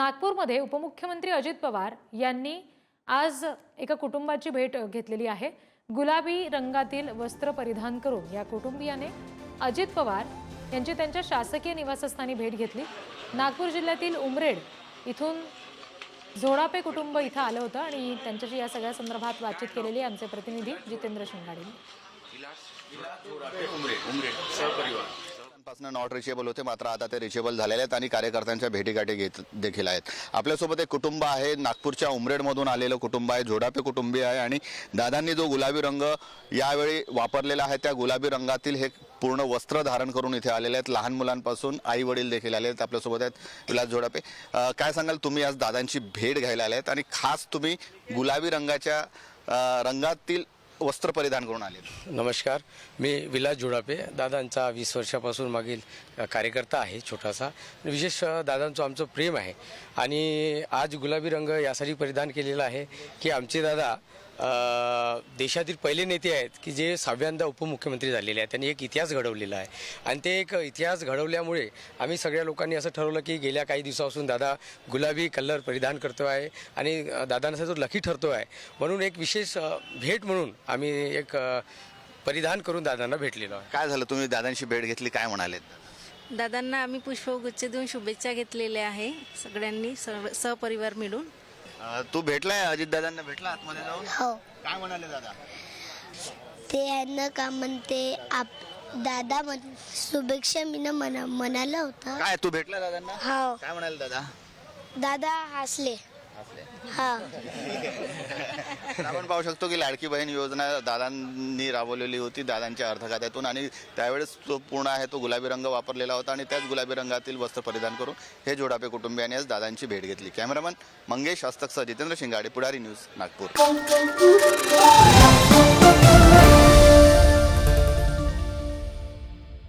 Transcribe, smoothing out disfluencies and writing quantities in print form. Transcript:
नागपूरमध्ये उपमुख्यमंत्री अजित पवार यांनी आज एका कुटुंबाची भेट घेतलेली आहे। गुलाबी रंगातील वस्त्र परिधान करून या कुटुंबियाने अजित पवार यांची त्यांच्या शासकीय निवासस्थानी भेट घेतली। नागपूर जिल्ह्यातील उमरेड इथून झोडापे कुटुंब इथं आलं होतं आणि त्यांच्याशी या सगळ्या संदर्भात बातचीत केलेली आमचे प्रतिनिधी जितेंद्र शिंगाडे। नॉट रिचेबल होते, मात्र आता ते रिचेबल झालेले आहेत आणि कार्यकर्त्यांच्या भेटीगाठी घेत देखील आहेत। आपल्यासोबत एक कुटुंब आहे, नागपूरच्या उमरेडमधून आलेलं कुटुंब आहे, झोडापे कुटुंबीय आहे आणि दादांनी जो गुलाबी रंग यावेळी वापरलेला आहे त्या गुलाबी रंगातील हे पूर्ण वस्त्र धारण करून इथे आलेले आहेत। लहान मुलांपासून आई वडील देखील आले आहेत। आपल्यासोबत आहेत विलास झोडापे। काय सांगाल, तुम्ही आज दादांची भेट घ्यायला आले आहेत आणि खास तुम्ही गुलाबी रंगाच्या रंगातील वस्त्र परिधान करून आले। नमस्कार, मी विलास झोडापे, दादांचा 20 वर्षापासून मागील कार्यकर्ता आहे। छोटासा विशेष दादांचं आमचं प्रेम आहे आणि आज गुलाबी रंग यासाठी परिधान केलेला आहे की आमचे दादा देशातील पहिले नेते आहेत की जे 6व्यांदा उपमुख्यमंत्री झालेले आहेत। त्यांनी एक इतिहास घडवलेला आहे आणि ते एक इतिहास घडवल्यामुळे आम्ही सगळ्या लोकांनी असं ठरवलं की गेल्या काही दिवसापासून दादा गुलाबी कलर परिधान करतो आहे आणि दादांचा तो लकी ठरतो आहे, म्हणून एक विशेष भेट म्हणून आम्ही एक परिधान करून दादांना भेटलेलो आहे। काय झालं, तुम्ही दादांची भेट घेतली, काय म्हणाले? दादांना आम्ही पुष्पगुच्छ देऊन शुभेच्छा घेतलेल्या आहे सगळ्यांनी सहपरिवार मिळून। तू भेटलाय अजित दादांना, भेटला आतमध्ये जाऊन? हो, काय म्हणाले दादा? ते यांना का म्हणते दादा शुभेच्छा मी म्हणाला होता। काय तू भेटला दादांना? हो, काय म्हणाले दादा? दादा हसले। हा, आपण पाहू शकतो की लाडकी बहीण योजना दादांनी राबवलेली होती दादांच्या अर्थखात्यातून आणि त्यावेळेस तो पूर्ण आहे तो गुलाबी रंग वापरलेला होता आणि त्याच गुलाबी रंगातील वस्त्र परिधान करून हे झोडापे कुटुंबियांनी आज दादांची भेट घेतली। कॅमेरामन मंगेश हस्तकसह जितेंद्र शिंगाडे, पुढारी न्यूज, नागपूर।